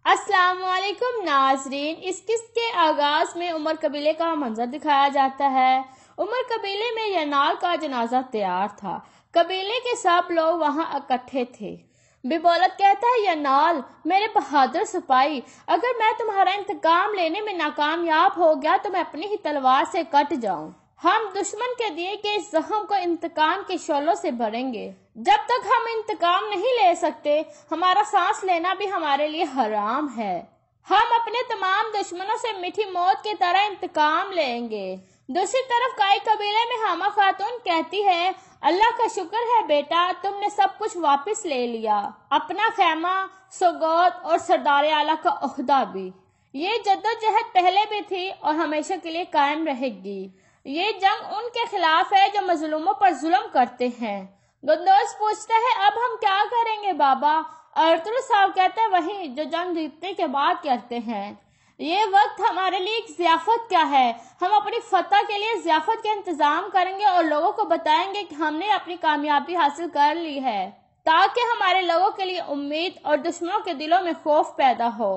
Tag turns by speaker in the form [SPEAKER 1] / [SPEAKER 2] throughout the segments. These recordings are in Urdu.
[SPEAKER 1] السلام علیکم ناظرین، اس قسط کے آغاز میں عمر قبیلے کا منظر دکھایا جاتا ہے۔ عمر قبیلے میں ینال کا جنازہ تیار تھا۔ قبیلے کے سب لوگ وہاں اکٹھے تھے۔ ببولت کہتا ہے، ینال میرے بہادر سپاہی، اگر میں تمہارا انتقام لینے میں ناکامیاب ہو گیا تو میں اپنی ہی تلوار سے کٹ جاؤں۔ ہم دشمن کے دیے کہ اس زخم کو انتقام کے شعلوں سے بھریں گے۔ جب تک ہم انتقام نہیں لے سکتے، ہمارا سانس لینا بھی ہمارے لیے حرام ہے۔ ہم اپنے تمام دشمنوں سے میٹھی موت کی طرح انتقام لیں گے۔ دوسری طرف کائی قبیلے میں حامہ خاتون کہتی ہے، اللہ کا شکر ہے بیٹا، تم نے سب کچھ واپس لے لیا، اپنا خیمہ، سوگوت اور سردار اعلیٰ کا عہدہ بھی۔ یہ جدوجہد پہلے بھی تھی اور ہمیشہ کے لیے قائم رہے گی۔ یہ جنگ ان کے خلاف ہے جو مظلوموں پر ظلم کرتے ہیں۔ گندوز پوچھتا ہے، اب ہم کیا کریں گے بابا؟ ارطغرل صاحب کہتا ہے، وہی جو جنگ جیتنے کے بعد کرتے ہیں۔ یہ وقت ہمارے لیے ایک ضیافت کیا ہے؟ ہم اپنی فتح کے لیے ضیافت کا انتظام کریں گے اور لوگوں کو بتائیں گے کہ ہم نے اپنی کامیابی حاصل کر لی ہے، تاکہ ہمارے لوگوں کے لیے امید اور دشمنوں کے دلوں میں خوف پیدا ہو۔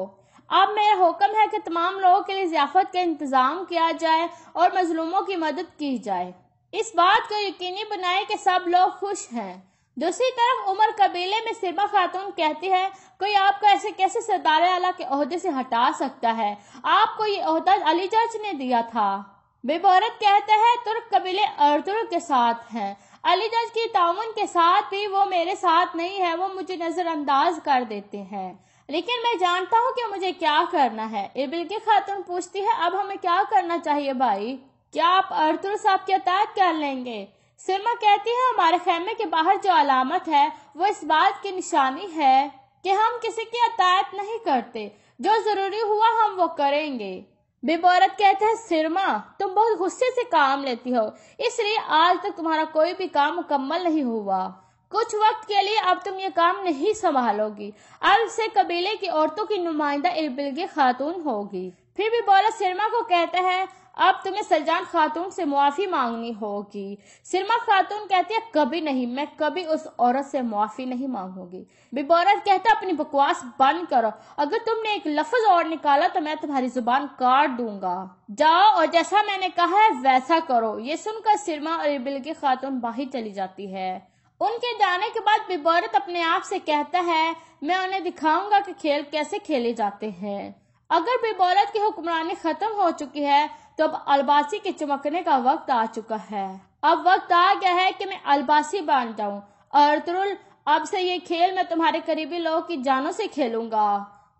[SPEAKER 1] اب میرا حکم ہے کہ تمام لوگوں کے لیے ضیافت کا انتظام کیا جائے اور مظلوموں کی مدد کی جائے۔ اس بات کو یقینی بنائیں کہ سب لوگ خوش ہیں۔ دوسری طرف عمر قبیلے میں سرما خاتون کہتی ہے، کوئی آپ کو ایسے کیسے سردار اعلیٰ کے عہدے سے ہٹا سکتا ہے؟ آپ کو یہ عہدہ علی جج نے دیا تھا۔ ببورت کہتا ہے، ترک قبیلے ارطغرل کے ساتھ ہیں، علی جج کی تعاون کے ساتھ بھی وہ میرے ساتھ نہیں ہے، وہ مجھے نظر انداز کر دیتے ہیں، لیکن میں جانتا ہوں کہ مجھے کیا کرنا ہے۔ ابلگی خاتون پوچھتی ہے، اب ہمیں کیا کرنا چاہیے بھائی؟ کیا آپ ارطغرل صاحب کی اطاعت کر لیں گے؟ سرما کہتی ہے، ہمارے خیمے کے باہر جو علامت ہے وہ اس بات کی نشانی ہے کہ ہم کسی کی اطاعت نہیں کرتے، جو ضروری ہوا ہم وہ کریں گے۔ ببورت کہتا ہے، سرما تم بہت غصے سے کام لیتی ہو، اس لیے آج تک تمہارا کوئی بھی کام مکمل نہیں ہوا۔ کچھ وقت کے لیے اب تم یہ کام نہیں سنبھالو گی، اب سے قبیلے کی عورتوں کی نمائندہ ابلگی خاتون ہوگی۔ پھر بھی بولت سرما کو کہتا ہے، اب تمہیں سلجان خاتون سے معافی مانگنی ہوگی۔ سرما خاتون کہتی ہے، کبھی نہیں، میں کبھی اس عورت سے معافی نہیں مانگوں گی۔ ببورت کہتا ہے، اپنی بکواس بند کرو، اگر تم نے ایک لفظ اور نکالا تو میں تمہاری زبان کاٹ دوں گا۔ جاؤ اور جیسا میں نے کہا ہے ویسا کرو۔ یہ سن کر سرما اور ابلگی خاتون باہر چلی جاتی ہے۔ ان کے جانے کے بعد ببورت اپنے آپ سے کہتا ہے، میں انہیں دکھاؤں گا کہ کھیل کیسے کھیلے جاتے ہیں۔ اگر ببورت کی حکمرانی ختم ہو چکی ہے تو اب الباسی کے چمکنے کا وقت آ چکا ہے۔ اب وقت آ گیا ہے کہ میں الباسی بن جاؤں۔ ارطغرل، اب سے یہ کھیل میں تمہارے قریبی لوگوں کی جانوں سے کھیلوں گا۔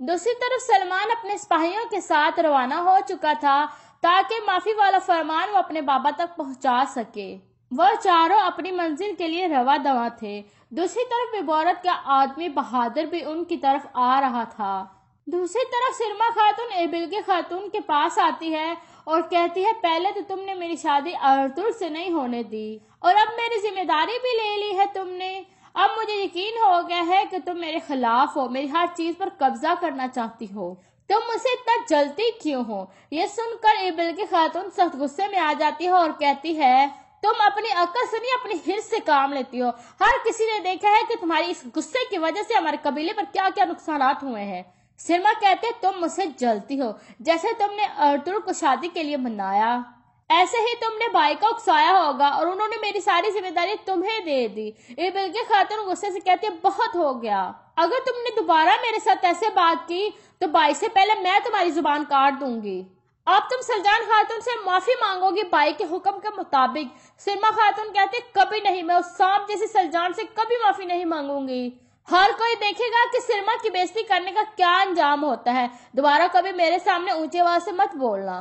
[SPEAKER 1] دوسری طرف سلمان اپنے سپاہیوں کے ساتھ روانہ ہو چکا تھا تاکہ معافی والا فرمان وہ اپنے بابا تک پہنچا سکے۔ وہ چاروں اپنی منزل کے لیے رواں دواں تھے۔ دوسری طرف ببورت کا آدمی بہادر بھی ان کی طرف آ رہا تھا۔ دوسری طرف سرما خاتون ابلگی خاتون کے پاس آتی ہے اور کہتی ہے، پہلے تو تم نے میری شادی ارطغرل سے نہیں ہونے دی اور اب میری ذمہ داری بھی لے لی ہے تم نے۔ اب مجھے یقین ہو گیا ہے کہ تم میرے خلاف ہو، میری ہر چیز پر قبضہ کرنا چاہتی ہو۔ تم مجھ سے اتنا جلتی کیوں ہو؟ یہ سن کر ابلگی خاتون سخت غصے میں آ جاتی ہے اور کہتی ہے، تم اپنی عقل سے نہیں اپنی حرص سے کام لیتی ہو۔ ہر کسی نے دیکھا ہے کہ تمہاری اس غصے کی وجہ سے ہمارے قبیلے پر کیا کیا نقصانات ہوئے ہیں۔ سرما کہتے، تم مجھ سے جلتی ہو، جیسے تم نے ارطغرل کو شادی کے لیے منایا، ایسے ہی تم نے بھائی کو اکسایا ہوگا اور انہوں نے میری ساری ذمہ داری تمہیں دے دی۔ ابلگی خاتون غصے سے کہتی ہے، بہت ہو گیا، اگر تم نے دوبارہ میرے ساتھ ایسے بات کی تو بھائی سے پہلے میں تمہاری زبان کاٹ دوں گی۔ اب تم سلجان خاتون سے معافی مانگو گی بھائی کے حکم کے مطابق۔ سرما خاتون کہتی، کبھی نہیں، میں اس سانپ جیسی سلجان سے کبھی معافی نہیں مانگوں گی۔ ہر کوئی دیکھے گا کہ سرما کی بےزتی کرنے کا کیا انجام ہوتا ہے۔ دوبارہ کبھی میرے سامنے اونچی آواز سے مت بولنا۔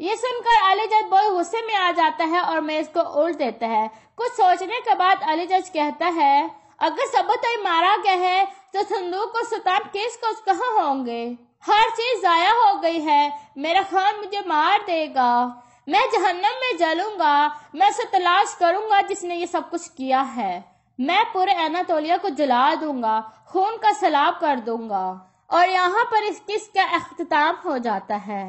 [SPEAKER 1] یہ سن کر علی جج بہت غصے میں آ جاتا ہے اور میز کو الٹ دیتا ہے۔ کچھ سوچنے کے بعد علی جج کہتا ہے، اگر سبوتائی مارا گیا ہے تو صندوق اور سلطان کیس کوچ کہاں ہوں گے؟ ہر چیز ضائع ہو گئی ہے، میرا خان مجھے مار دے گا، میں جہنم میں جلوں گا، میں اسے تلاش کروں گا جس نے یہ سب کچھ کیا ہے، میں پورے اناتولیہ کو جلا دوں گا، خون کا سیلاب کر دوں گا۔ اور یہاں پر اس قصے کا اختتام ہو جاتا ہے۔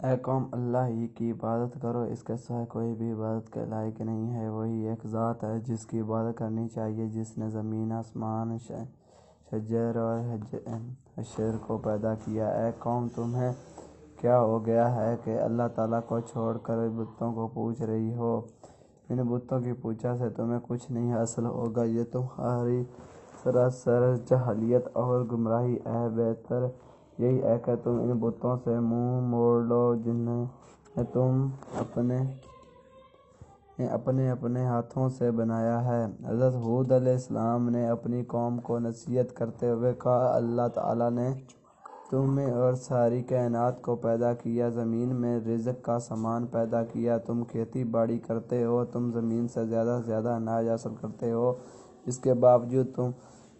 [SPEAKER 2] اے قوم، اللہ ہی کی عبادت کرو، اس کے سوا کوئی بھی عبادت کے لائق نہیں ہے۔ وہی ایک ذات ہے جس کی عبادت کرنی چاہیے، جس نے زمین، آسمان، شجر اور حشر کو پیدا کیا۔ اے قوم، تمہیں کیا ہو گیا ہے کہ اللہ تعالیٰ کو چھوڑ کر بتوں کو پوج رہی ہو؟ ان بتوں کی پوجا سے تمہیں کچھ نہیں حاصل ہوگا، یہ تمہاری سراسر جہالت اور گمراہی ہے۔ بہتر یہی ہے کہ تم ان بتوں سے منہ موڑ لو جنہیں تم اپنے ہاتھوں سے بنایا ہے۔ حضرت ہود علیہ السلام نے اپنی قوم کو نصیحت کرتے ہوئے کہا، اللہ تعالیٰ نے تمہیں اور ساری کائنات کو پیدا کیا، زمین میں رزق کا سامان پیدا کیا، تم کھیتی باڑی کرتے ہو، تم زمین سے زیادہ اناج حاصل کرتے ہو، اس کے باوجود تم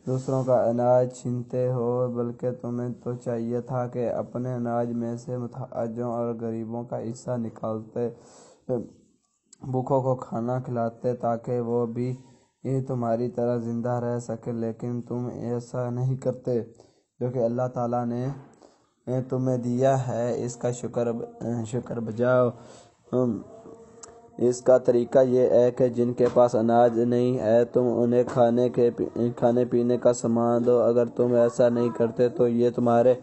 [SPEAKER 2] دوسروں کا اناج چھینتے ہو، بلکہ تمہیں تو چاہیے تھا کہ اپنے اناج میں سے محتاجوں اور غریبوں کا حصہ نکالتے، بھوکوں کو کھانا کھلاتے تاکہ وہ بھی تمہاری طرح زندہ رہ سکے، لیکن تم ایسا نہیں کرتے۔ جو کہ اللہ تعالیٰ نے تمہیں دیا ہے اس کا شکر بجاؤ۔ اس کا طریقہ یہ ہے کہ جن کے پاس اناج نہیں ہے تم انہیں کھانے پینے کا سامان دو۔ اگر تم ایسا نہیں کرتے تو یہ تمہارے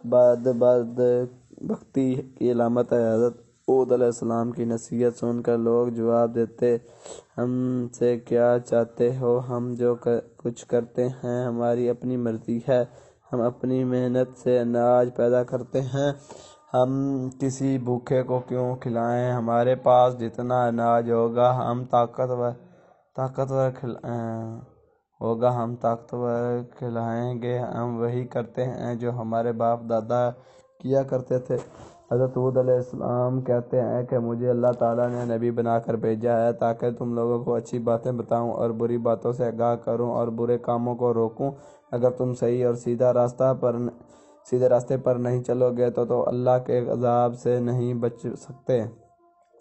[SPEAKER 2] بدبختی کی علامت ہے۔ حضرت ہود علیہ السلام کی نصیحت سن کر لوگ جواب دیتے، ہم سے کیا چاہتے ہو؟ ہم جو کچھ کرتے ہیں ہماری اپنی مرضی ہے، ہم اپنی محنت سے اناج پیدا کرتے ہیں، ہم کسی بھوکے کو کیوں کھلائیں؟ ہمارے پاس جتنا اناج ہوگا ہم طاقتور کھلائیں گے۔ ہم وہی کرتے ہیں جو ہمارے باپ دادا کیا کرتے تھے۔ حضرت ہود علیہ السلام کہتے ہیں کہ مجھے اللہ تعالیٰ نے نبی بنا کر بھیجا ہے تاکہ تم لوگوں کو اچھی باتیں بتاؤں اور بری باتوں سے آگاہ کروں اور برے کاموں کو روکوں۔ اگر تم صحیح اور سیدھے راستے پر نہیں چلو گے تو اللہ کے عذاب سے نہیں بچ سکتے۔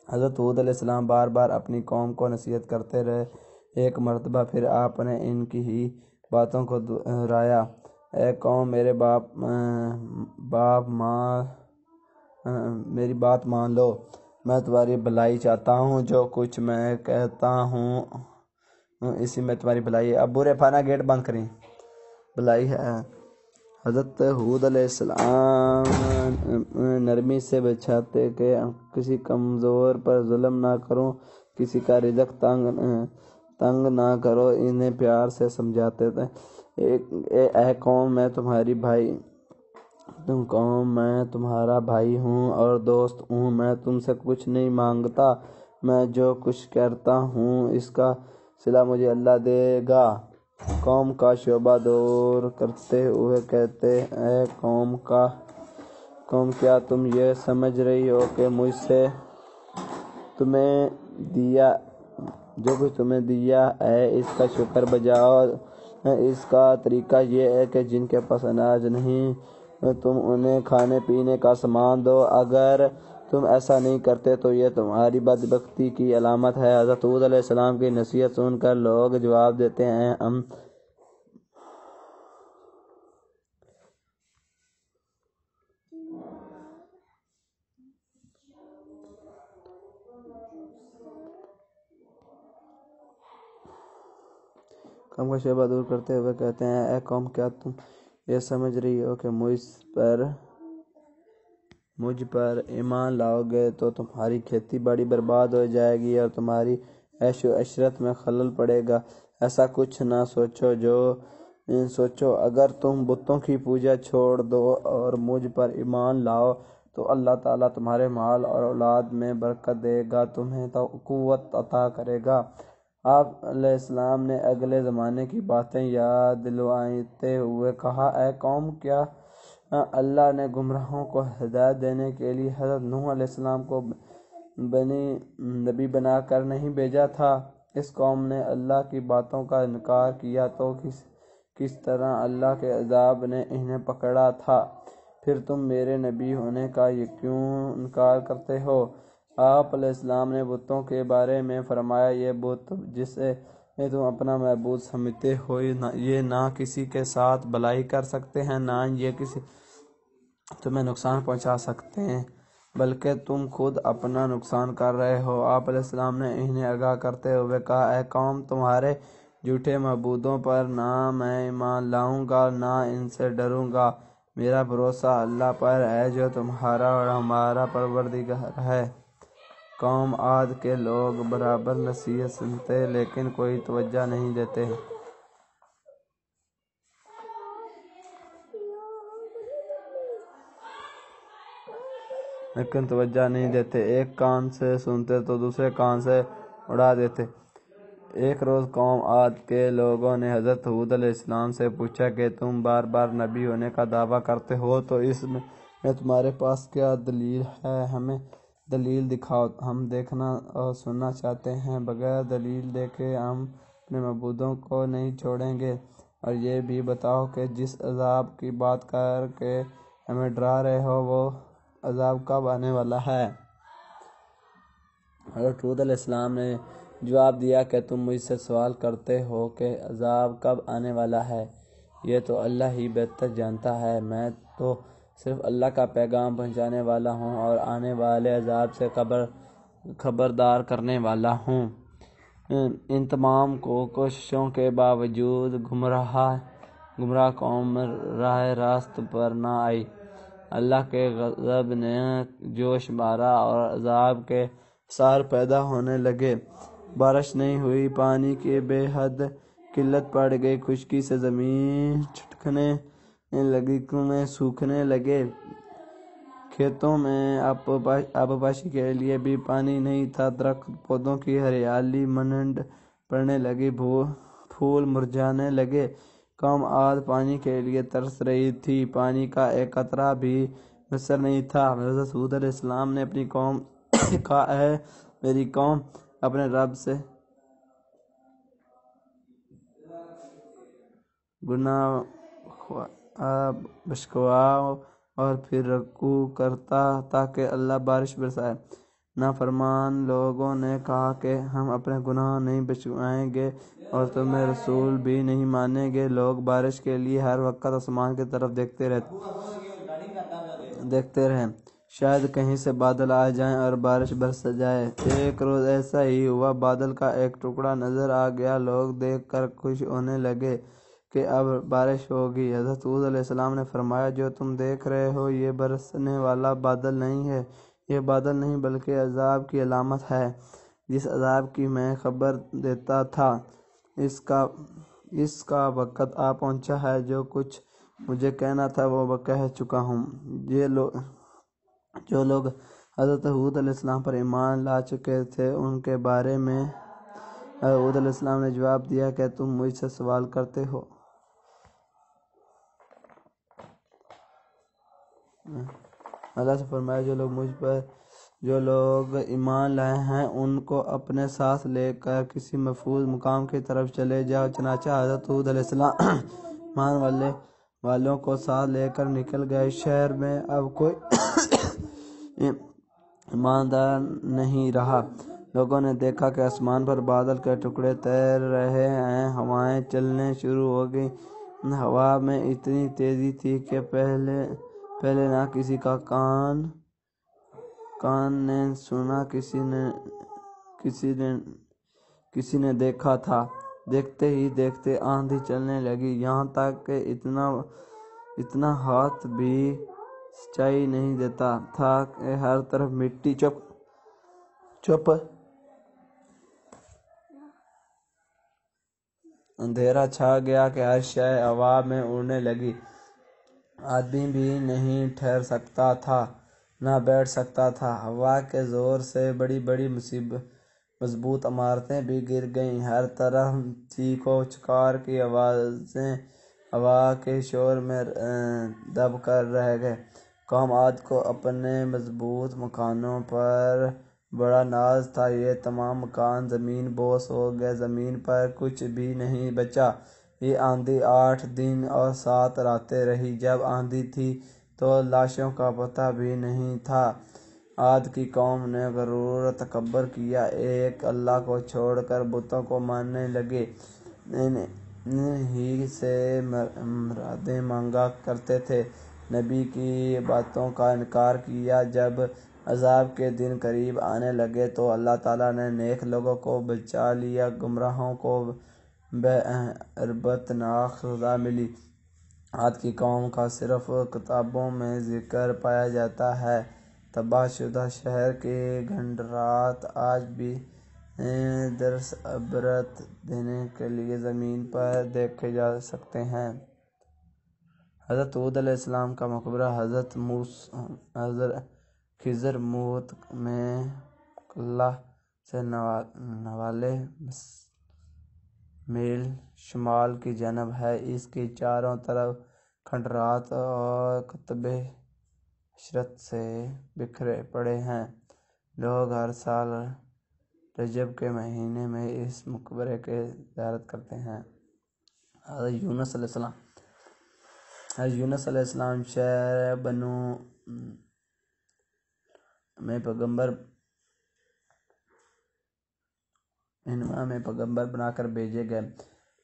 [SPEAKER 2] حضرت ہود علیہ السلام بار بار اپنی قوم کو نصیحت کرتے رہے۔ ایک مرتبہ پھر آپ نے ان کی ہی باتوں کو دہرایا، اے قوم، میری بات مان لو، میں تمہاری بھلائی چاہتا ہوں، جو کچھ میں کہتا ہوں اسی میں تمہاری بھلائی ہے۔ اب برے پھانا گیٹ بند کریں، بھلائی ہے۔ حضرت ہود علیہ السلام نرمی سے بچاتے کہ کسی کمزور پر ظلم نہ کرو، کسی کا رزق تنگ نہ کرو، انہیں پیار سے سمجھاتے تھے، اے قوم، میں تمہارا بھائی ہوں اور دوست ہوں، میں تم سے کچھ نہیں مانگتا، میں جو کچھ کرتا ہوں اس کا صلہ مجھے اللہ دے گا۔ قوم کا شبہ دور کرتے ہوئے کہتے، اے قوم، کیا تم یہ سمجھ رہی ہو کہ مجھ سے جو کچھ تمہیں دیا ہے اس کا شکر بجاؤ؟ اس کا طریقہ یہ ہے کہ جن کے پاس اناج نہیں تم انہیں کھانے پینے کا سامان دو۔ اگر تم ایسا نہیں کرتے تو یہ تمہاری بدبختی کی علامت ہے۔ حضرت ہود علیہ السلام کی نصیحت سن کر لوگ جواب دیتے ہیں، ہم قوم کا شبہ دور کرتے ہوئے کہتے ہیں، اے قوم، کیا تم یہ سمجھ رہی ہو کہ مجھ پر ایمان لاؤ گے تو تمہاری کھیتی باڑی برباد ہو جائے گی اور تمہاری عیش و عشرت میں خلل پڑے گا؟ ایسا کچھ نہ سوچو، اگر تم بتوں کی پوجا چھوڑ دو اور مجھ پر ایمان لاؤ تو اللہ تعالیٰ تمہارے مال اور اولاد میں برکت دے گا، تمہیں قوت عطا کرے گا۔ آپ علیہ السلام نے اگلے زمانے کی باتیں یاد دلواتے ہوئے کہا، اے قوم، کیا اللہ نے گمراہوں کو ہدایت دینے کے لیے حضرت نوح علیہ السلام کو نبی بنا کر نہیں بھیجا تھا؟ اس قوم نے اللہ کی باتوں کا انکار کیا تو کس طرح اللہ کے عذاب نے انہیں پکڑا تھا؟ پھر تم میرے نبی ہونے کا کیوں انکار کرتے ہو؟ آپ علیہ السلام نے بتوں کے بارے میں فرمایا، یہ بت جسے تم اپنا معبود سمجھتے ہو، یہ نہ کسی کے ساتھ بھلائی کر سکتے ہیں، نہ یہ کسی تمہیں نقصان پہنچا سکتے ہیں، بلکہ تم خود اپنا نقصان کر رہے ہو۔ آپ علیہ السلام نے انہیں آگاہ کرتے ہوئے کہا، اے قوم، تمہارے جھوٹے معبودوں پر نہ میں ایمان لاؤں گا، نہ ان سے ڈروں گا۔ میرا بھروسہ اللہ پر ہے جو تمہارا اور ہمارا پروردگار ہے۔ قوم عاد کے لوگ برابر نصیحت سنتے لیکن کوئی توجہ نہیں دیتے۔ ایک کان سے سنتے تو دوسرے کان سے اڑا دیتے۔ ایک روز قوم عاد کے لوگوں نے حضرت ہود علیہ السلام سے پوچھا کہ تم بار بار نبی ہونے کا دعویٰ کرتے ہو، تو اس میں تمہارے پاس کیا دلیل ہے؟ ہمیں دلیل دکھاؤ، ہم دیکھنا اور سننا چاہتے ہیں۔ بغیر دلیل دیکھے ہم اپنے معبودوں کو نہیں چھوڑیں گے۔ اور یہ بھی بتاؤ کہ جس عذاب کی بات کر کے ہمیں ڈرا رہے ہو وہ عذاب کب آنے والا ہے؟ حضرت ہود علیہ السلام نے جواب دیا کہ تم مجھ سے سوال کرتے ہو کہ عذاب کب آنے والا ہے، یہ تو اللہ ہی بہتر جانتا ہے۔ میں تو صرف اللہ کا پیغام پہنچانے والا ہوں اور آنے والے عذاب سے خبردار کرنے والا ہوں۔ ان تمام کوششوں کے باوجود گمراہ قوم راہ راست پر نہ آئی۔ اللہ کے غضب نے جوش مارا اور عذاب کے آثار پیدا ہونے لگے۔ بارش نہیں ہوئی، پانی کی بے حد قلت پڑ گئی، خشکی سے زمین چٹکنے لگی، کنویں سوکھنے لگے، کھیتوں میں آبپاشی کے لیے بھی پانی نہیں تھا، درخت پودوں کی ہریالی منڈ پڑنے لگی، پھول مرجھانے لگے۔ قوم عاد پانی کے لیے ترس رہی تھی، پانی کا ایک قطرہ بھی میسر نہیں تھا۔ حضرت ہود علیہ السلام نے اپنی قوم سے کہا، اے میری قوم، اپنے رب سے گناہ بخشواؤ اور پھر رجوع کرتا تاکہ اللہ بارش برسائے۔ نافرمان لوگوں نے کہا کہ ہم اپنے گناہ نہیں بخشوائیں گے اور تمہیں رسول بھی نہیں مانیں گے۔ لوگ بارش کے لیے ہر وقت آسمان کی طرف دیکھتے رہے، شاید کہیں سے بادل آ جائیں اور بارش برس جائے۔ ایک روز ایسا ہی ہوا، بادل کا ایک ٹکڑا نظر آ گیا، لوگ دیکھ کر خوش ہونے لگے کہ اب بارش ہوگی۔ حضرت ہود علیہ السلام نے فرمایا، جو تم دیکھ رہے ہو یہ برسنے والا بادل نہیں ہے، یہ بادل نہیں بلکہ عذاب کی علامت ہے، جس عذاب کی میں خبر دیتا تھا، اس کا وقت آ پہنچا ہے۔ جو کچھ مجھے کہنا تھا وہ کہہ چکا ہوں۔ جو لوگ حضرت ہود علیہ السلام پر ایمان لا چکے تھے ان کے بارے میں حضرت ہود علیہ السلام نے جواب دیا کہ تم مجھ سے سوال کرتے ہو۔ اللہ سے فرمایا، جو لوگ ایمان لائے ہیں ان کو اپنے ساتھ لے کر کسی محفوظ مقام کی طرف چلے جاؤ۔ چنانچہ حضرت ہود علیہ السلام ایمان والوں کو ساتھ لے کر نکل گئے۔ شہر میں اب کوئی ایماندار نہیں رہا۔ لوگوں نے دیکھا کہ آسمان پر بادل کے ٹکڑے تیر رہے ہیں، ہوائیں چلنے شروع ہو گئیں۔ ہوا میں اتنی تیزی تھی کہ پہلے نہ کسی کا کان نے سنا، کسی نے دیکھا تھا۔ دیکھتے ہی دیکھتے آندھی چلنے لگی، یہاں تک کہ اتنا ہاتھ بھی سچائی نہیں دیتا تھا کہ ہر طرف مٹی چپ اندھیرا چھا گیا کہ ہر شے ہوا میں اڑنے لگی، آدمی بھی نہیں ٹھہر سکتا تھا۔ نہ بیٹھ سکتا تھا۔ ہوا کے زور سے بڑی بڑی مضبوط عمارتیں بھی گر گئیں۔ ہر طرف چیخ و چکار کی آوازیں ہوا کے شور میں دب کر رہ گئے۔ قوم عاد کو اپنے مضبوط مکانوں پر بڑا ناز تھا۔ یہ تمام مکان زمین بوس ہو گئے، زمین پر کچھ بھی نہیں بچا۔ یہ آندھی 8 دن اور 7 راتیں رہی۔ جب آندھی تھی تو لاشوں کا پتہ بھی نہیں تھا۔ عاد کی قوم نے غرور و تکبر کیا، ایک اللہ کو چھوڑ کر بتوں کو ماننے لگے، ہی سے مرادیں مانگا کرتے تھے، نبی کی باتوں کا انکار کیا۔ جب عذاب کے دن قریب آنے لگے تو اللہ تعالیٰ نے نیک لوگوں کو بچا لیا، گمراہوں کو عبرتناک سزا ملی۔ عاد کی قوم کا صرف کتابوں میں ذکر پایا جاتا ہے۔ تباہ شدہ شہر کے کھنڈرات آج بھی درس عبرت دینے کے لیے زمین پر دیکھے جا سکتے ہیں۔ حضرت ہود علیہ السلام کا مقبرہ حضرت خضر موت میں قلعہ سے نوالے میل شمال کی جانب ہے۔ اس کی چاروں طرف کھنڈرات اور کتبے عشرت سے بکھرے پڑے ہیں۔ لوگ ہر سال رجب کے مہینے میں اس مقبرے کی زیارت کرتے ہیں۔ حضرت یونس علیہ السلام شہر بنو میں پیغمبر بنا کر بھیجے گئے۔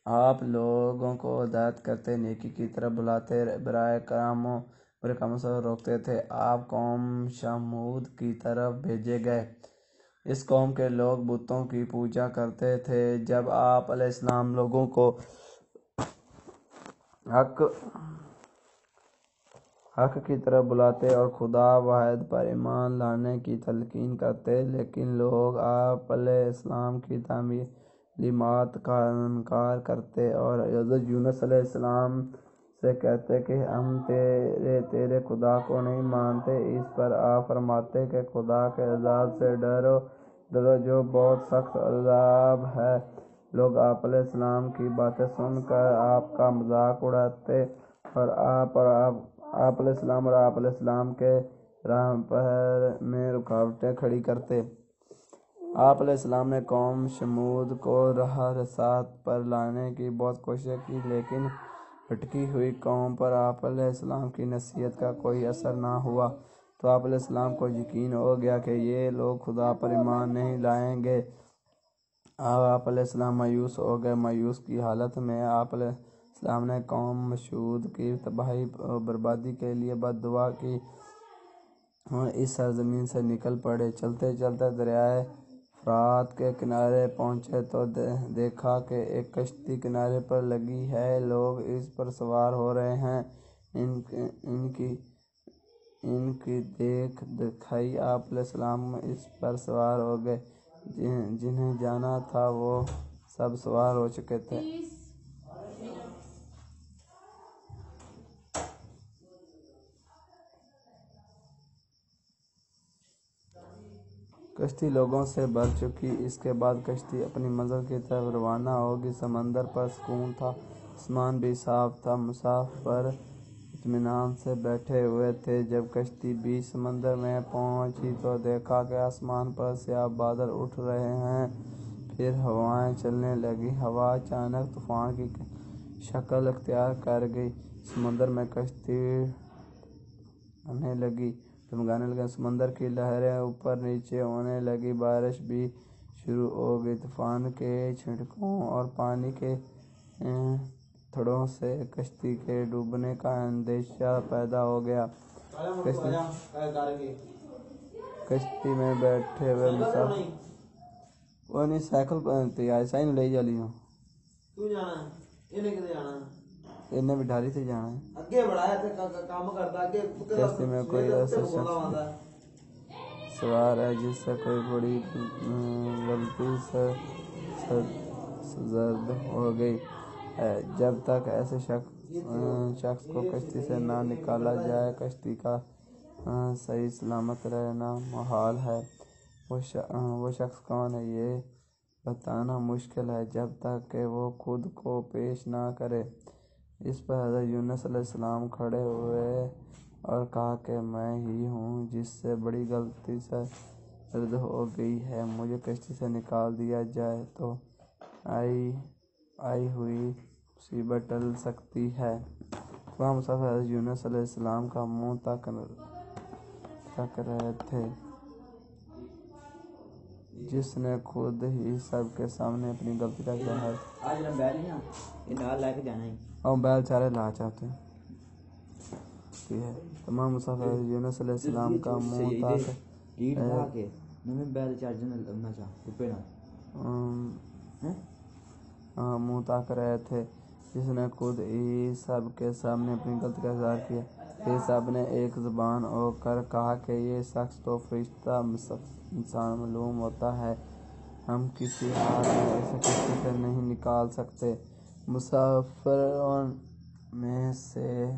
[SPEAKER 2] آپ لوگوں کو ہدایت کرتے، نیکی کی طرف بلاتے، برائے کاموں سے روکتے تھے۔ آپ قوم شمود کی طرف بھیجے گئے۔ اس قوم کے لوگ بتوں کی پوجا کرتے تھے۔ جب آپ علیہ السلام لوگوں کو حق کی طرف بلاتے اور خدا واحد پر ایمان لانے کی تلقین کرتے، لیکن لوگ آپ علیہ السلام کی تعلیمات کا انکار کرتے اور حضرت یونس علیہ السلام سے کہتے کہ ہم تیرے خدا کو نہیں مانتے۔ اس پر آپ فرماتے کہ خدا کے عذاب سے ڈرو جو بہت سخت عذاب ہے۔ لوگ آپ علیہ السلام کی باتیں سن کر آپ کا مذاق اڑاتے اور آپ علیہ السلام کے راہ میں رکاوٹیں کھڑی کرتے۔ آپ علیہ السلام نے قوم شمود کو راہ رسات پر لانے کی بہت کوششیں کی، لیکن بھٹکی ہوئی قوم پر آپ علیہ السلام کی نصیحت کا کوئی اثر نہ ہوا۔ تو آپ علیہ السلام کو یقین ہو گیا کہ یہ لوگ خدا پر ایمان نہیں لائیں گے۔ آپ علیہ السلام مایوس ہو گئے۔ مایوس کی حالت میں آپ علیہ السلام نے قوم شمود کی تباہی و بربادی کے لیے بد دعا کی اور اس سرزمین سے نکل پڑے۔ چلتے چلتے دریائے فرات کے کنارے پہنچے تو دیکھا کہ ایک کشتی کنارے پر لگی ہے، لوگ اس پر سوار ہو رہے ہیں۔ ان کی دیکھ دکھائی آپ علیہ السلام اس پر سوار ہو گئے۔ جنہیں جانا تھا وہ سب سوار ہو چکے تھے۔ کشتی لوگوں سے بھر چکی۔ اس کے بعد کشتی اپنی منزل کی طرف روانہ ہوگی۔ سمندر پر سکون تھا، آسمان بھی صاف تھا، مسافر اطمینان سے بیٹھے ہوئے تھے۔ جب کشتی بیچ سمندر میں پہنچی تو دیکھا کہ آسمان پر سیاہ بادل اٹھ رہے ہیں، پھر ہوائیں چلنے لگیں۔ ہوا اچانک طوفان کی شکل اختیار کر گئی۔ سمندر میں کشتی ڈگمگانے لگی۔ سمندر کی لہریں اوپر نیچے ہونے لگیں۔ بارش بھی شروع ہو گئی۔ طوفان کے چھینٹوں اور پانی کے پتھروں سے کشتی کے ڈوبنے کا اندیشہ پیدا ہو گیا۔ کشتی میں بیٹھے ہوئے مسافر کشتی میں کوئی ایسا شخص سوار ہے جس سے کوئی بڑی غلطی سے سرزد ہو گئی ہے۔ جب تک ایسے شخص کو کشتی سے نہ نکالا جائے کشتی کا صحیح سلامت رہنا محال ہے۔ وہ شخص کون ہے یہ بتانا مشکل ہے جب تک کہ وہ خود کو پیش نہ کرے۔ اس پر حضرت یونس علیہ السلام کھڑے ہوئے اور کہا کہ میں ہی ہوں جس سے بڑی غلطی سرزد ہو گئی ہے، مجھے کشتی سے نکال دیا جائے تو آئی ہوئی مصیبت ٹل سکتی ہے۔ تمام مسافر حضرت یونس علیہ السلام کا منہ تک رہے تھے، جس نے خود ہی سب کے سامنے اپنی غلطی کا اظہار اور بیل چارے لا چاہتے ہیں۔ تمام مسافر حضرت یونس علیہ السلام کا منہ تاک رہے تھے، جس نے خود ہی سب کے سامنے اپنی غلطی کا اظہار کیا۔ پھر سب نے ایک زبان ہو کر کہا کہ یہ شخص تو فرشتہ انسان معلوم ہوتا ہے، ہم کسی حال میں اسے کشتی سے نہیں نکال سکتے۔ مسافروں میں سے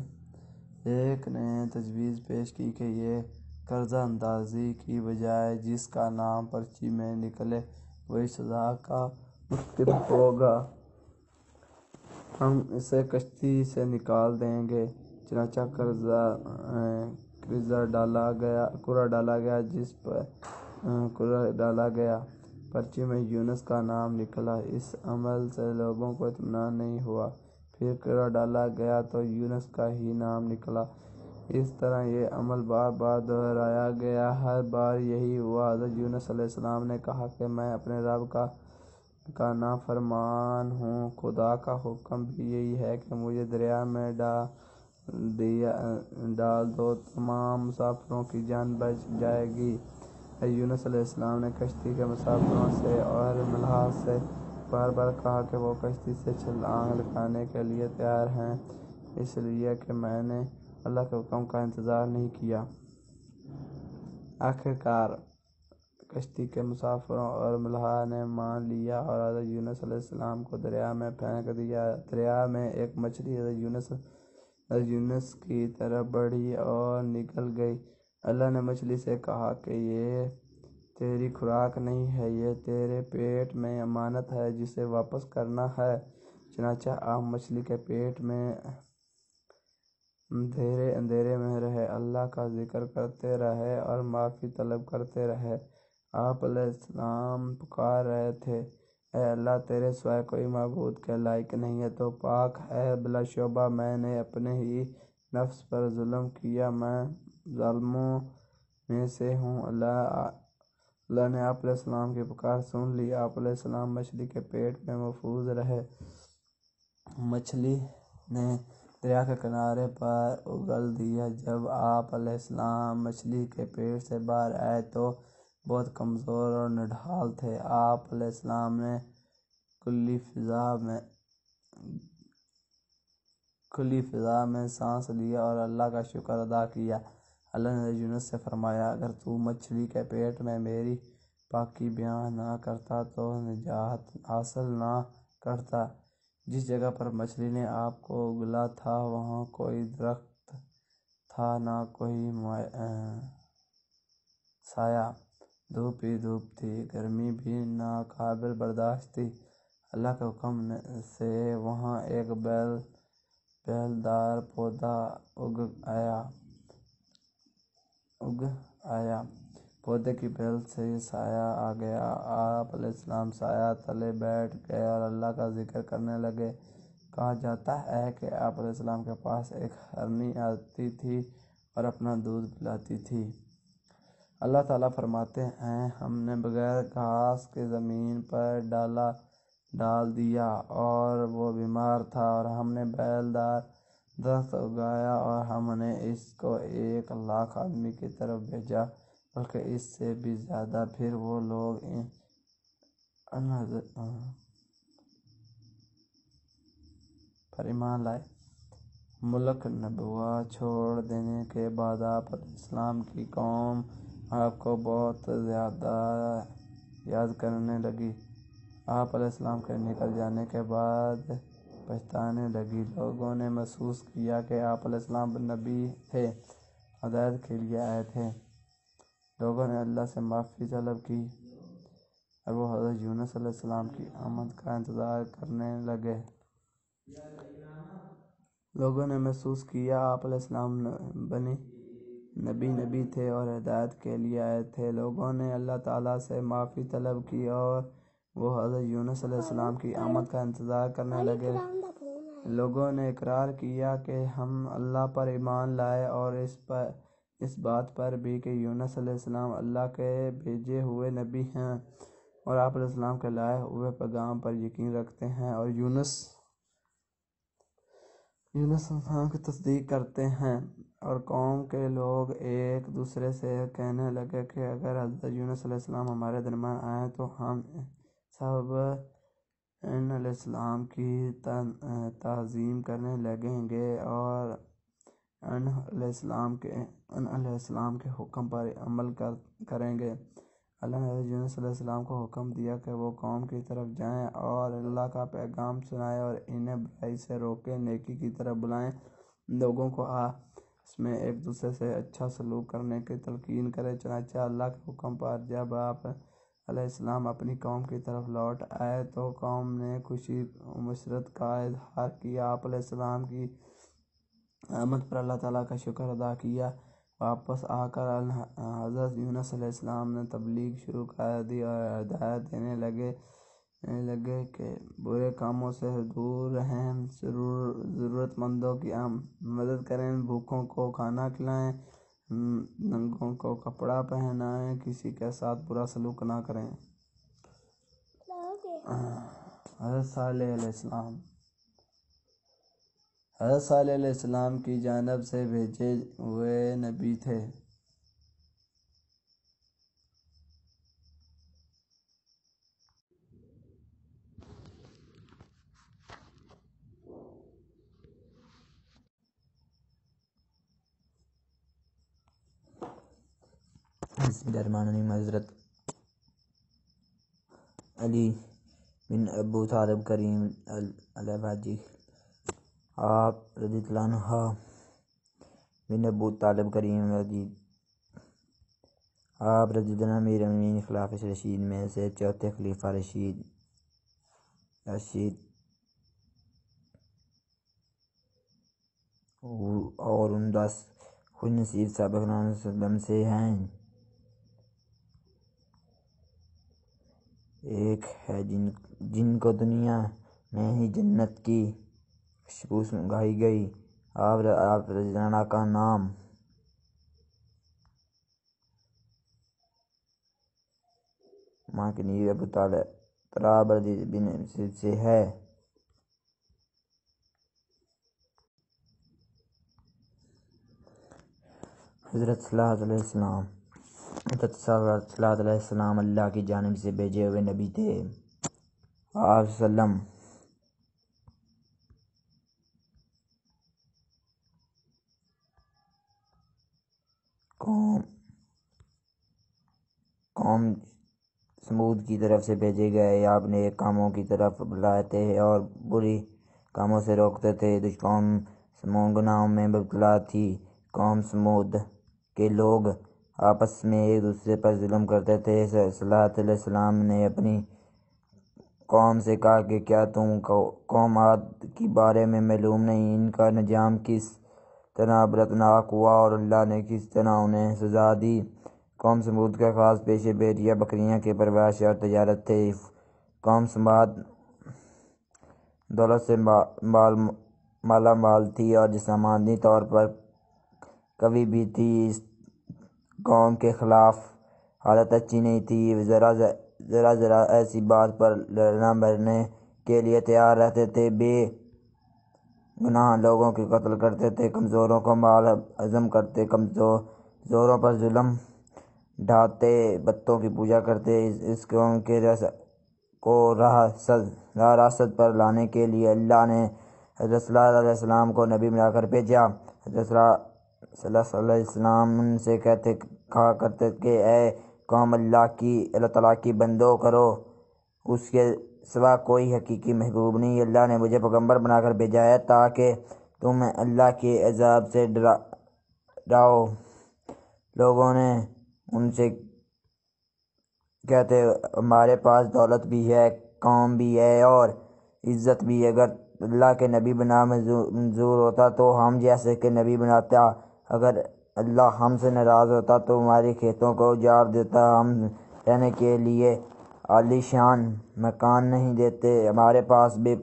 [SPEAKER 2] ایک نے تجویز پیش کی کہ یہ قرضہ اندازی کی بجائے جس کا نام پرچی میں نکلے وہی سزا کا مستحق ہوگا، ہم اسے کشتی سے نکال دیں گے۔ چنانچہ کرہ ڈالا گیا، پرچی میں یونس کا نام نکلا۔ اس عمل سے لوگوں کو اطمینان نہیں ہوا، پھر کرہ ڈالا گیا تو یونس کا ہی نام نکلا۔ اس طرح یہ عمل بار بار دہرایا گیا، ہر بار یہی ہوا۔ حضرت یونس علیہ السلام نے کہا کہ میں اپنے رب کا نافرمان ہوں، خدا کا حکم بھی یہی ہے کہ مجھے دریا میں ڈال دو، تمام مسافروں کی جان بچ جائے گی۔ حضرت یونس علیہ السلام نے کشتی کے مسافروں سے اور ملاح سے بار بار کہا کہ وہ کشتی سے چھلانگ لگانے کے لیے تیار ہیں، اس لیے کہ میں نے اللہ کے حکم کا انتظار نہیں کیا۔ آخر کار کشتی کے مسافروں اور ملاح نے مان لیا اور حضرت یونس علیہ السلام کو دریا میں پھینک دیا۔ دریا میں ایک مچھلی حضرت یونس کی طرف بڑھی اور نگل گئی۔ اللہ نے مچھلی سے کہا کہ یہ تیری خوراک نہیں ہے، یہ تیرے پیٹ میں امانت ہے جسے واپس کرنا ہے۔ چنانچہ آپ مچھلی کے پیٹ میں اندھیرے میں رہے، اللہ کا ذکر کرتے رہے اور معافی طلب کرتے رہے۔ آپ علیہ السلام پکار رہے تھے، اے اللہ، تیرے سوائے کوئی معبود کے لائق نہیں ہے، تو پاک ہے۔ بلا شبہ میں نے اپنے ہی نفس پر ظلم کیا، میں ظالموں میں سے ہوں۔ اللہ نے آپ علیہ السلام کی پکار سن لی، آپ علیہ السلام مچھلی کے پیٹ میں محفوظ رہے۔ مچھلی نے دریا کے کنارے پر اگل دیا۔ جب آپ علیہ السلام مچھلی کے پیٹ سے باہر آئے تو بہت کمزور اور نڈھال تھے۔ آپ علیہ السلام نے کھلی فضا میں سانس لیا اور اللہ کا شکر ادا کیا۔ اللہ نے حضرت یونس سے فرمایا، اگر تو مچھلی کے پیٹ میں میری پاکی بیان نہ کرتا تو نجات حاصل نہ کرتا۔ جس جگہ پر مچھلی نے آپ کو اگلا تھا وہاں کوئی درخت تھا، نہ کوئی سایہ، دھوپ ہی دھوپ تھی، گرمی بھی ناقابل برداشت تھی۔ اللہ کے حکم سے وہاں ایک بیل دار پودا اگ آیا، پودے کی بیل سے سایہ آ گیا۔ آپ علیہ السلام سایہ تلے بیٹھ گئے اور اللہ کا ذکر کرنے لگے۔ کہا جاتا ہے کہ آپ علیہ السلام کے پاس ایک ہرنی آتی تھی اور اپنا دودھ پلاتی تھی۔ اللہ تعالیٰ فرماتے ہیں، ہم نے بغیر گھاس کے زمین پر ڈال دیا اور وہ بیمار تھا، اور ہم نے بیل دار درخت اگایا اور ہم نے اس کو 1,00,000 آدمی کی طرف بھیجا، بلکہ اس سے بھی زیادہ۔ پھر وہ لوگ پر ایمان لائے۔ ملک نبوہ چھوڑ دینے کے بعد آپ علیہ السلام کی قوم آپ کو بہت زیادہ یاد کرنے لگی۔ آپ علیہ السلام کے نکل جانے کے بعد پچھتانے لگی۔ لوگوں نے محسوس کیا کہ آپ علیہ السلام نبی تھے ہدایت کے لیے آئے تھے۔ لوگوں نے اللہ سے معافی طلب کی اور وہ حضرت یونس علیہ السلام کی آمد کا انتظار کرنے لگے۔ لوگوں نے محسوس کیا آپ علیہ السلام نبی تھے اور ہدایت کے لیے آئے تھے۔ لوگوں نے اللہ تعالیٰ سے معافی طلب کی اور وہ حضرت یونس علیہ السلام کی آمد کا انتظار کرنے لگے۔ لوگوں نے اقرار کیا کہ ہم اللہ پر ایمان لائے اور اس بات پر بھی کہ یونس علیہ السلام اللہ کے بھیجے ہوئے نبی ہیں اور آپ علیہ السلام کے لائے ہوئے پیغام پر یقین رکھتے ہیں اور یونس علیہ السلام کی تصدیق کرتے ہیں۔ اور قوم کے لوگ ایک دوسرے سے کہنے لگے کہ اگر حضرت یونس علیہ السلام ہمارے درمیان آئیں تو ہم سب ان علیہ السلام کی تعظیم کرنے لگیں گے اور ان علیہ السلام کے حکم پر عمل کریں گے۔ اللہ نے حضرت یونس علیہ السلام کو حکم دیا کہ وہ قوم کی طرف جائیں اور اللہ کا پیغام سنائیں اور انہیں برائی سے روکیں، نیکی کی طرف بلائیں، لوگوں کو آپس میں ایک دوسرے سے اچھا سلوک کرنے کی تلقین کریں۔ چنانچہ اللہ کے حکم پر جب آپ علیہ السلام اپنی قوم کی طرف لوٹ آئے تو قوم نے خوشی و مسرت کا اظہار کیا۔ آپ علیہ السلام کی آمد پر اللہ تعالیٰ کا شکر ادا کیا۔ واپس آ کر حضرت یونس علیہ السلام نے تبلیغ شروع کر دی اور ہدایت دینے لگے کہ برے کاموں سے دور رہیں، ضرورت مندوں کی مدد کریں، بھوکوں کو کھانا کھلائیں، ننگوں کو کپڑا پہنائیں، کسی کے ساتھ برا سلوک نہ کریں۔ حضرت صالح علیہ السلام کی جانب سے بھیجے ہوئے نبی تھے۔
[SPEAKER 3] حضرت علی بن ابو طالب کریم علیہ باجی آپ رضی اللہ عنہ بن ابو طالب کریم آپ رضی اللہ عنہ امیر المومنین خلافہ رشید میں سے چوتھے خلیفہ رشید اور ان 10 خوش نصیب صحابہ کرام صلی اللہ علیہ وسلم سے ہیں۔ ایک ہے جن کو دنیا میں ہی جنت کی خوشبو سنگھائی گئی۔ آپ رضی اللہ عنہ کا نام ماں کے نیز ابو طلحہ رضی بن مسعود سے ہے۔ حضرت صالح علیہ السلام اللہ کی جانب سے بھیجے ہوئے نبی تھے۔ آپ وسلم قوم سمود کی طرف سے بھیجے گئے۔ آپ نیک کاموں کی طرف بلاتے اور بری کاموں سے روکتے تھے۔ قوم سمود گناہوں میں مبتلا تھی۔ قوم سمود کے لوگ آپس میں ایک دوسرے پر ظلم کرتے تھے۔ صالح علیہ السلام نے اپنی قوم سے کہا کہ کیا تم قوم عاد کے بارے میں معلوم نہیں؟ ان کا انجام کس طرح عبرتناک ہوا اور اللہ نے کس طرح انہیں سزا دی۔ قوم سمود کا خاص پیشے بھیڑیا بکریاں کی پرورش اور تجارت تھے۔ قوم سمود دولت سے مالا مال تھی اور جسمانی طور پر قوی بھی تھی۔ اس قوم کے خلاف حالت اچھی نہیں تھی۔ ذرا ایسی بات پر لڑنا مرنے کے لیے تیار رہتے تھے، بے گناہ لوگوں کے قتل کرتے تھے، کمزوروں کو مال ہضم کرتے، کمزوروں پر ظلم ڈھاتے، بتوں کی پوجا کرتے۔ اس قوم کے کو راست پر لانے کے لیے اللہ نے حضرت صالح علیہ السلام کو نبی بنا کر بھیجا۔ حضرت صالح علیہ السلام ان سے کہا کرتے کہ اے قوم، اللہ تعالیٰ کی بندو کرو، اس کے سوا کوئی حقیقی محبوب نہیں۔ اللہ نے مجھے پیغمبر بنا کر بھیجا ہے تاکہ تم اللہ کے عذاب سے ڈراؤ لوگوں نے ان سے کہتے ہمارے پاس دولت بھی ہے، قوم بھی ہے اور عزت بھی، اگر اللہ کے نبی بنا منظور ہوتا تو ہم جیسے کہ نبی بناتا، اگر اللہ ہم سے ناراض ہوتا تو ہمارے کھیتوں کو اجاڑ دیتا، ہم رہنے کے لیے عالی شان مکان نہیں دیتے، ہمارے پاس بے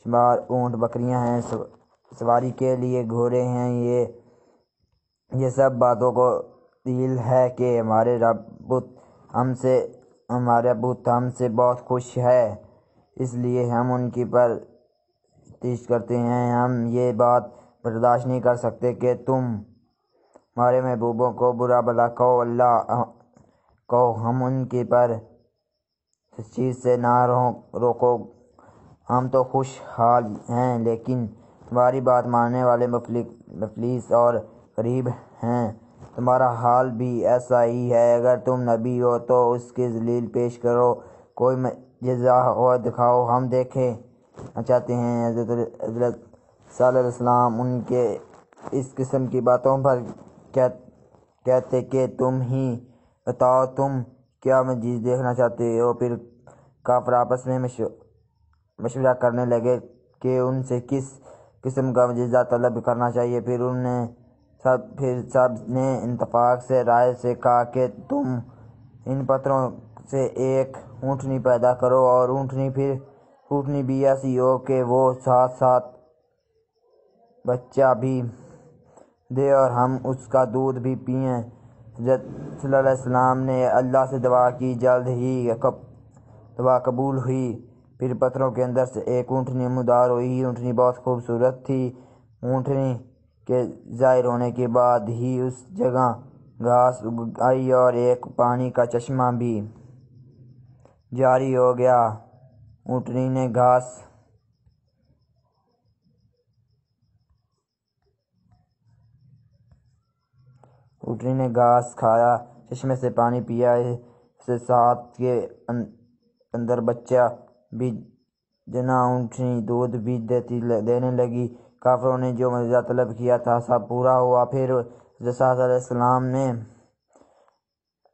[SPEAKER 3] شمار اونٹ بکریاں ہیں، سواری کے لیے گھوڑے ہیں، یہ سب باتوں کو دلیل ہے کہ ہمارے بت ہم سے بہت خوش ہے، اس لیے ہم ان کی پرستش کرتے ہیں۔ ہم یہ بات برداشت نہیں کر سکتے کہ تم ہمارے محبوبوں کو برا بھلا کہو، ہم ان کی پر اس چیز سے نہ روکو، ہم تو خوش حال ہیں، لیکن تمہاری بات ماننے والے مفلس اور غریب ہیں۔ تمہارا حال بھی ایسا ہی ہے، اگر تم نبی ہو تو اس کی دلیل پیش کرو، کوئی معجزہ ہو دکھاؤ، ہم دیکھنا چاہتے ہیں۔ حضرت صالح علیہ السلام ان کے اس قسم کی باتوں پر کہتے کہ تم ہی بتاؤ تم کیا معجزہ دیکھنا چاہتے ہو۔ پھر کافر آپس میں مشورہ کرنے لگے کہ ان سے کس قسم کا معجزہ طلب کرنا چاہیے۔ پھر سب نے اتفاق سے رائے سے کہا کہ تم ان پتھروں سے ایک اونٹنی پیدا کرو اور اونٹنی بھی ایسی ہو کہ وہ ساتھ ساتھ بچہ بھی دے اور ہم اس کا دودھ بھی پئیں۔ حضرت صلی اللہ علیہ وسلم نے اللہ سے دعا کی، جلد ہی دعا قبول ہوئی۔ پھر پتھروں کے اندر سے ایک اونٹنی نمودار ہوئی، اونٹنی بہت خوبصورت تھی۔ اونٹنی کے ظاہر ہونے کے بعد ہی اس جگہ گھاس اگ آئی اور ایک پانی کا چشمہ بھی جاری ہو گیا۔ اونٹنی نے گھاس کھایا، چشمے سے پانی پیا، اس سے ساتھ کے اندر بچہ بھی جنا، اونٹنی دودھ بھی دینے لگی۔ کافروں نے جو معجزہ طلب کیا تھا سب پورا ہوا۔ پھر حضرت صالح علیہ السلام نے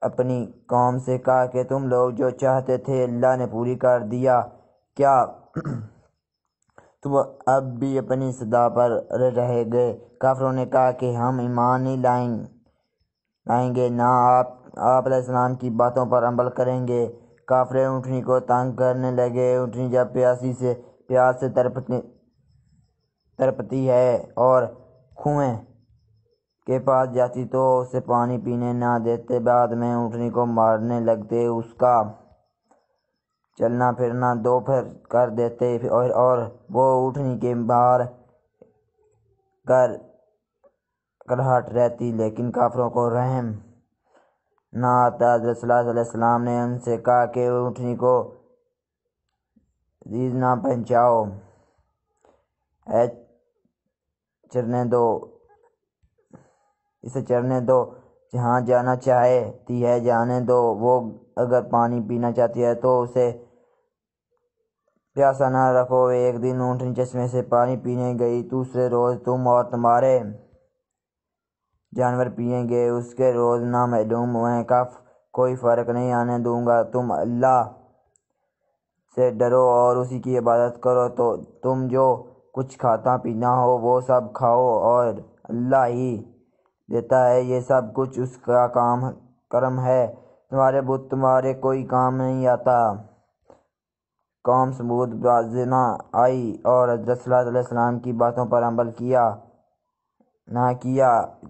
[SPEAKER 3] اپنی قوم سے کہا کہ تم لوگ جو چاہتے تھے اللہ نے پوری کر دیا، کیا تم اب بھی اپنی صدا پر رہ گئے؟ کافروں نے کہا کہ ہم ایمان نہیں لائیں گے، نہ آپ علیہ السلام کی باتوں پر عمل کریں گے۔ کافر اونٹنی کو تنگ کرنے لگے۔ اونٹنی جب پیاس سے تڑپتی ہے اور کنویں کے پاس جاتی تو اسے پانی پینے نہ دیتے، بعد میں اونٹنی کو مارنے لگتے، اس کا چلنا پھرنا دوپہر کر دیتے اور وہ اونٹنی کے باہر کراہٹ رہتی، لیکن کافروں کو رحم نہ آتا۔ حضرت صلی اللہ علیہ وسلم نے ان سے کہا کہ اونٹنی کو عزیز نہ پہنچاؤ، اسے چرنے دو، جہاں جانا چاہتی ہے جانے دو، وہ اگر پانی پینا چاہتی ہے تو اسے پیاسا نہ رکھو۔ ایک دن اونٹنی چشمے سے پانی پینے گئی، دوسرے روز تم اور تمہارے جانور پئیں گے، اس کے روز نہ معلوم میں کوئی فرق نہیں آنے دوں گا۔ تم اللہ سے ڈرو اور اسی کی عبادت کرو، تو تم جو کچھ کھانا پینا ہو وہ سب کھاؤ، اور اللہ ہی دیتا ہے، یہ سب کچھ اس کا کرم ہے، تمہارے بت تمہارے کوئی کام نہیں آتا۔ قوم سمود بازنا آئی اور حضرت صلی اللہ علیہ وسلم کی باتوں پر عمل نہ کیا۔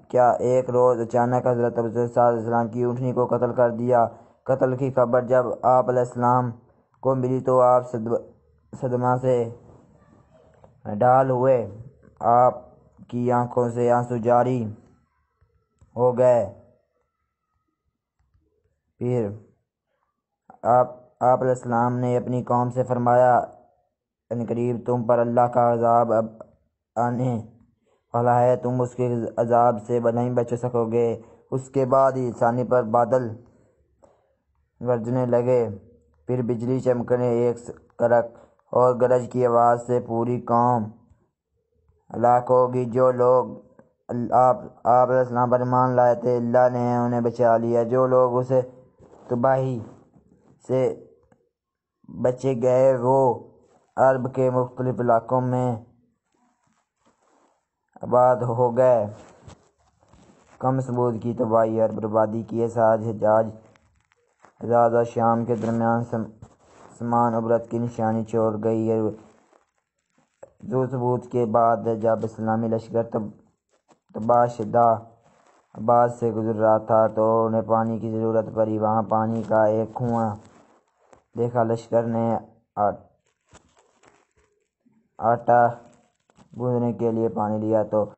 [SPEAKER 3] کیا ایک روز اچانک حضرت صلی اللہ علیہ وسلم کی اونٹنی کو قتل کر دیا۔ قتل کی خبر جب آپ علیہ السلام کو ملی تو آپ صدمہ سے ڈال ہوئے، آپ کی آنکھوں سے آنسو جاری ہو گئے۔ پھر آپ علیہ السلام نے اپنی قوم سے فرمایا، عنقریب تم پر اللہ کا عذاب اب آنے والا ہے، تم اس کے عذاب سے نہیں بچ سکو گے۔ اس کے بعد ہی ثانی پر بادل گرجنے لگے، پھر بجلی چمکنے، ایک کڑک اور گرج کی آواز سے پوری قوم ہلاک ہوگی۔ جو لوگ آپ علیہ السلام پر ایمان لائے تھے، اللہ نے انہیں بچا لیا۔ جو لوگ اسے تباہی سے بچے گئے وہ عرب کے مختلف علاقوں میں آباد ہو گئے۔ کم ثبوت کی تباہی اور بربادی کی حجاز اور شام کے درمیان سمان عبرت کی نشانی چھوڑ گئی۔ زو ثبوت کے بعد جب اسلامی لشکر تباہ شدہ آباد سے گزر رہا تھا تو انہیں پانی کی ضرورت پڑی۔ وہاں پانی کا ایک کنواں دیکھا۔ لشکر نے آٹا گوندھنے کے لیے پانی لیا تو